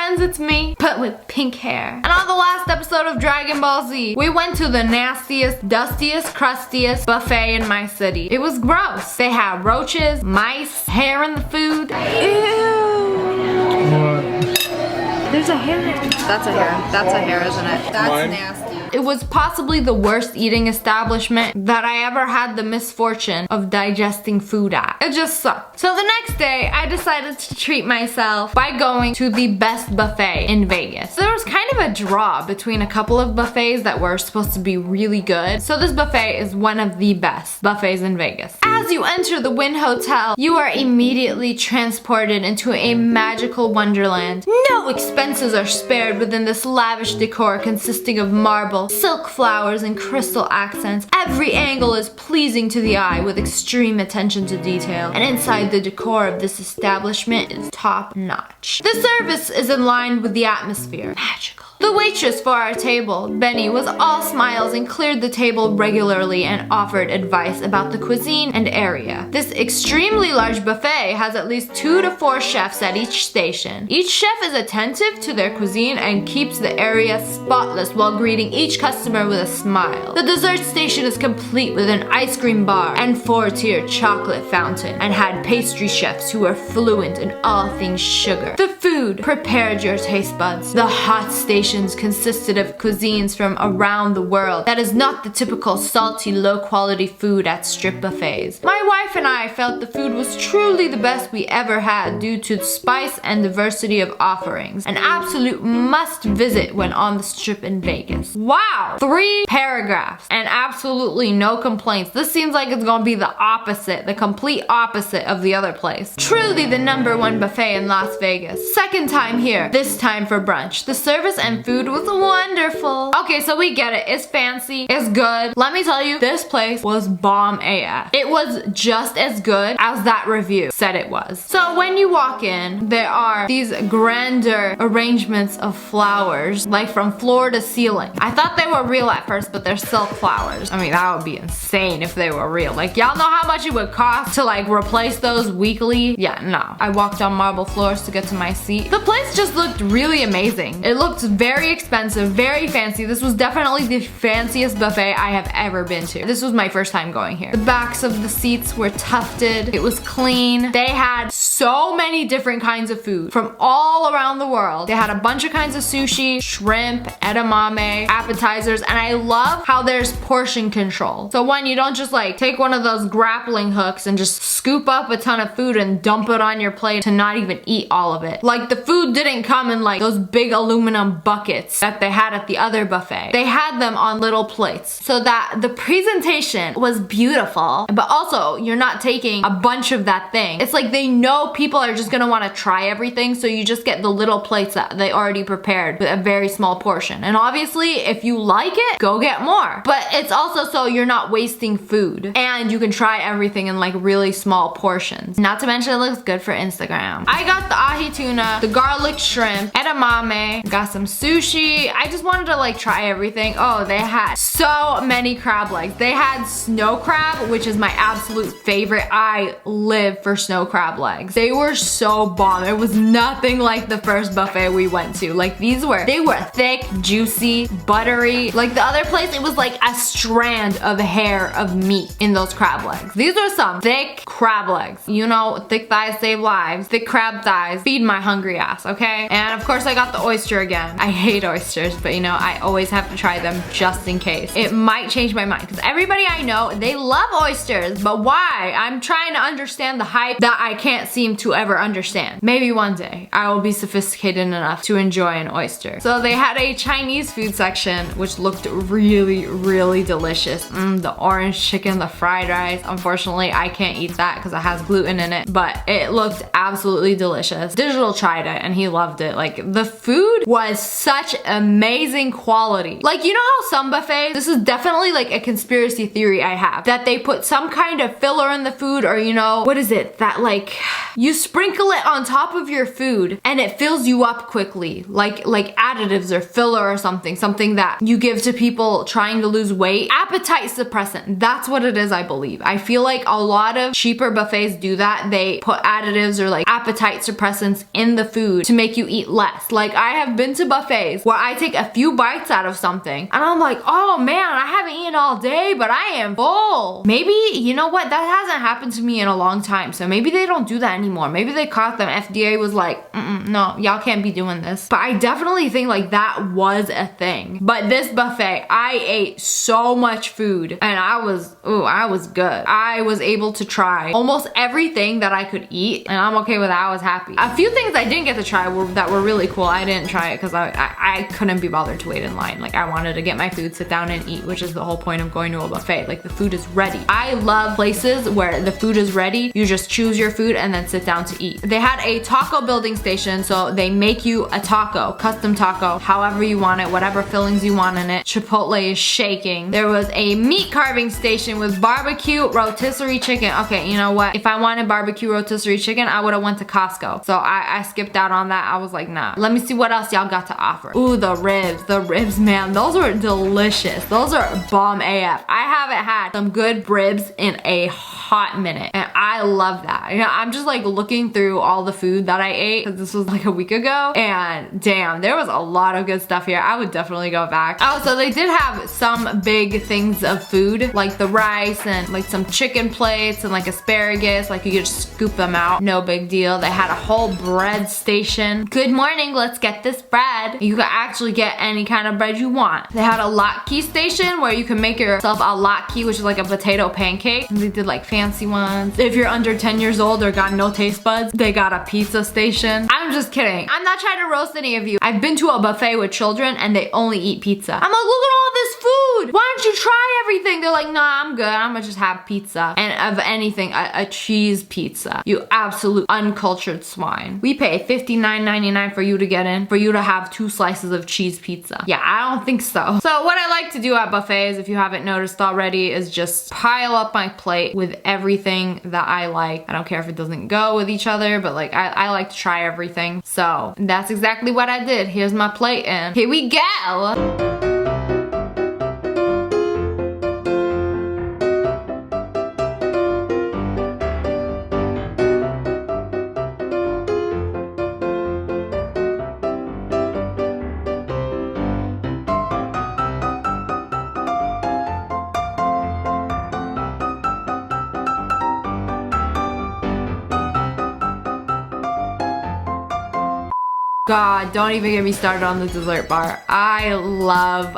friends, it's me, but with pink hair. And on the last episode of Dragon Ball Z, we went to the nastiest, dustiest, crustiest buffet in my city. It was gross. They had roaches, mice, hair in the food. Ew. There's a hair. That's a hair. That's a hair, isn't it? That's nasty. It was possibly the worst eating establishment that I ever had the misfortune of digesting food at. It just sucked. So the next day, I decided to treat myself by going to the best buffet in Vegas. So there was kind of a draw between a couple of buffets that were supposed to be really good. So this buffet is one of the best buffets in Vegas. As you enter the Wynn Hotel, you are immediately transported into a magical wonderland. No expenses are spared within this lavish decor consisting of marble, silk flowers, and crystal accents. Every angle is pleasing to the eye with extreme attention to detail, and inside the decor of this establishment is top notch. The service is in line with the atmosphere. Magical. The waitress for our table, Benny, was all smiles and cleared the table regularly and offered advice about the cuisine and area. This extremely large buffet has at least 2 to 4 chefs at each station. Each chef is attentive to their cuisine and keeps the area spotless while greeting each customer with a smile. The dessert station is complete with an ice cream bar and 4-tier chocolate fountain, and had pastry chefs who were fluent in all things sugar. The food prepared your taste buds. The hot station consisted of cuisines from around the world. That is not the typical salty, low-quality food at strip buffets. My wife and I felt the food was truly the best we ever had due to the spice and diversity of offerings. An absolute must-visit when on the strip in Vegas. Wow! 3 paragraphs and absolutely no complaints. This seems like it's gonna be the opposite, the complete opposite of the other place. Truly the #1 buffet in Las Vegas. Second time here, this time for brunch. The service and food was wonderful. Okay, so we get it. It's fancy. It's good. Let me tell you, this place was bomb AF. It was just as good as that review said it was. So when you walk in, there are these grander arrangements of flowers, like from floor to ceiling. I thought they were real at first, but they're silk flowers. I mean, that would be insane if they were real. Like, y'all know how much it would cost to like replace those weekly? Yeah, no. I walked on marble floors to get to my seat. The place just looked really amazing. It looked very expensive, very fancy. This was definitely the fanciest buffet I have ever been to. This was my first time going here. The backs of the seats were tufted. It was clean. They had so many different kinds of food from all around the world. They had a bunch of kinds of sushi, shrimp, edamame, appetizers, and I love how there's portion control. So one, you don't just like take one of those grappling hooks and just scoop up a ton of food and dump it on your plate to not even eat all of it. Like, the food didn't come in like those big aluminum buckets that they had at the other buffet. They had them on little plates so that the presentation was beautiful, but also you're not taking a bunch of that thing. It's like they know people are just gonna want to try everything, so you just get the little plates that they already prepared with a very small portion. And obviously, if you like it, go get more. But it's also so you're not wasting food and you can try everything in like really small portions. Not to mention it looks good for Instagram. I got the ahi tuna, the garlic shrimp, edamame, got some sushi. I just wanted to like try everything. Oh, they had so many crab legs. They had snow crab, which is my absolute favorite. I live for snow crab legs. They were so bomb. It was nothing like the first buffet we went to. Like, they were thick, juicy, buttery. Like the other place, it was like a strand of hair of meat in those crab legs. These are some thick crab legs. You know, thick thighs save lives. Thick crab thighs feed my hungry ass, okay? And of course I got the oyster again. I hate oysters, but you know, I always have to try them just in case. It might change my mind because everybody I know, they love oysters, but why? I'm trying to understand the hype that I can't seem to ever understand. Maybe one day I will be sophisticated enough to enjoy an oyster. So they had a Chinese food section, which looked really, really delicious. The orange chicken, the fried rice. Unfortunately, I can't eat that because it has gluten in it, but it looked absolutely delicious. Digital tried it and he loved it. Like, the food was such amazing quality. Like, you know how some buffets, this is definitely like a conspiracy theory I have, that they put some kind of filler in the food, or you know, what is it? That like, you sprinkle it on top of your food and it fills you up quickly. Like additives or filler or something that you give to people trying to lose weight. Appetite suppressant, that's what it is, I believe. I feel like a lot of cheaper buffets do that. They put additives or like appetite suppressants in the food to make you eat less. Like, I have been to buffets where I take a few bites out of something and I'm like, oh man, I haven't eaten all day, but I am full. Maybe, you know what, that hasn't happened to me in a long time, so maybe they don't do that anymore. Maybe they caught them. FDA was like, no, y'all can't be doing this. But I definitely think like that was a thing. But this buffet, I ate so much food and I was good. I was able to try almost everything that I could eat, and I'm okay with that. I was happy. A few things I didn't get to try that were really cool. I didn't try it because I couldn't be bothered to wait in line. Like, I wanted to get my food, sit down and eat, which is the whole point of going to a buffet. Like, the food is ready. I love places where the food is ready. You just choose your food and then sit down to eat. They had a taco building station, so they make you a taco, custom taco, however you want it, whatever fillings you want in it. Chipotle is shaking. There was a meat carving station with barbecue rotisserie chicken. Okay, you know what? If I wanted barbecue rotisserie chicken, I would have went to Costco. So I skipped out on that. I was like, nah. Let me see what else y'all got to offer. Ooh, the ribs. The ribs, man. Those were delicious. Those are bomb AF. I haven't had some good ribs in a hot minute, and I love that. You know, I'm just like looking through all the food that I ate, because this was like a week ago, and damn, there was a lot of good stuff here. I would definitely go back. Oh, so they did have some big things of food, like the rice and like some chicken plates and like asparagus. Like, you could just scoop them out, no big deal. They had a whole bread station. Good morning, let's get this bread. You could actually get any kind of bread you want. They had a latke station where you can make yourself a latke, which is like a potato pancake. And they did like fancy ones. If you're under 10 years old or got no taste buds, they got a pizza station. I'm just kidding. I'm not trying to roast any of you. I've been to a buffet with children and they only eat pizza. I'm like, look at all this food. Why don't you try everything? They're like, nah, I'm good. I'm gonna just have pizza. And of anything, a cheese pizza. You absolute uncultured swine. We pay $59.99 for you to get in, for you to have 2 slices of cheese pizza. Yeah, I don't think so. So what I like to do at buffets, if you haven't noticed already, is just pile up my plate with everything that I like. I don't care if it doesn't go with each other, but like, I like to try everything. So that's exactly what I did. Here's my plate and here we go. God, don't even get me started on the dessert bar. I love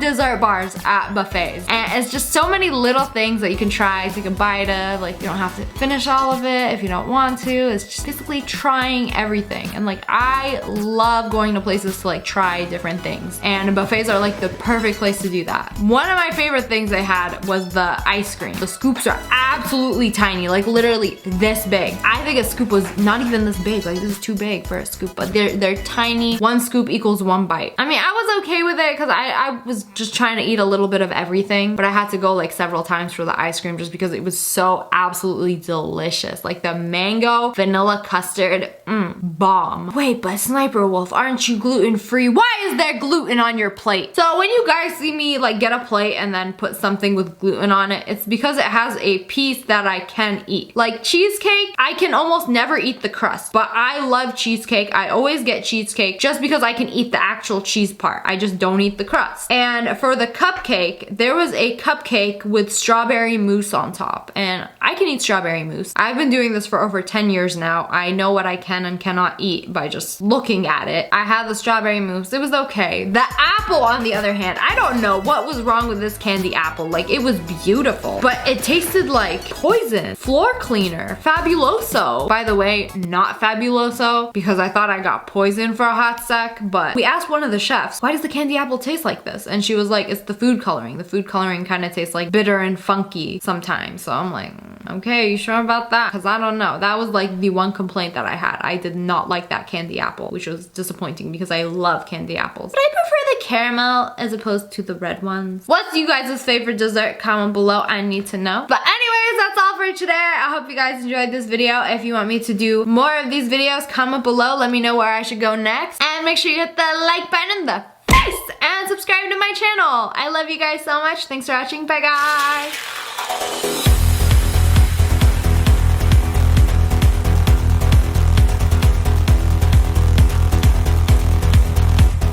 dessert bars at buffets. And it's just so many little things that you can try, take a bite of. Like, you don't have to finish all of it if you don't want to. It's just basically trying everything. And like, I love going to places to like try different things. And buffets are like the perfect place to do that. One of my favorite things they had was the ice cream. The scoops are absolutely tiny, like literally this big. I think a scoop was not even this big. Like, this is too big for a scoop. But they're tiny. 1 scoop equals 1 bite. I mean, I was okay with it because I was just trying to eat a little bit of everything, but I had to go like several times for the ice cream just because it was so absolutely delicious. Like the mango vanilla custard, bomb. Wait, but Sniper Wolf, aren't you gluten-free? Why is there gluten on your plate? So when you guys see me like get a plate and then put something with gluten on it, it's because it has a piece that I can eat. Like cheesecake, I can almost never eat the crust, but I love cheesecake. I always get cheesecake just because I can eat the actual cheese part. I just don't eat the crust. And for the cupcake, there was a cupcake with strawberry mousse on top, and I can eat strawberry mousse. I've been doing this for over 10 years now. I know what I can and cannot eat by just looking at it. I had the strawberry mousse. It was okay. The apple, on the other hand, I don't know what was wrong with this candy apple. Like, it was beautiful, but it tasted like poison. Floor cleaner. Fabuloso. By the way, not Fabuloso, because I thought I got poisoned for a hot sec, but we asked one of the chefs, why does the candy apple taste like this? And she was like, it's the food coloring. The food coloring kind of tastes like bitter and funky sometimes. So I'm like, okay, you sure about that? Because I don't know. That was like the one complaint that I had. I did not like that candy apple, which was disappointing because I love candy apples. But I prefer the caramel as opposed to the red ones. What's you guys' favorite dessert? Comment below. I need to know. But anyways, that's all for today. I hope you guys enjoyed this video. If you want me to do more of these videos, comment below. Let me know where I should go next. And make sure you hit the like button in the face and subscribe to my channel. I love you guys so much. Thanks for watching. Bye, guys.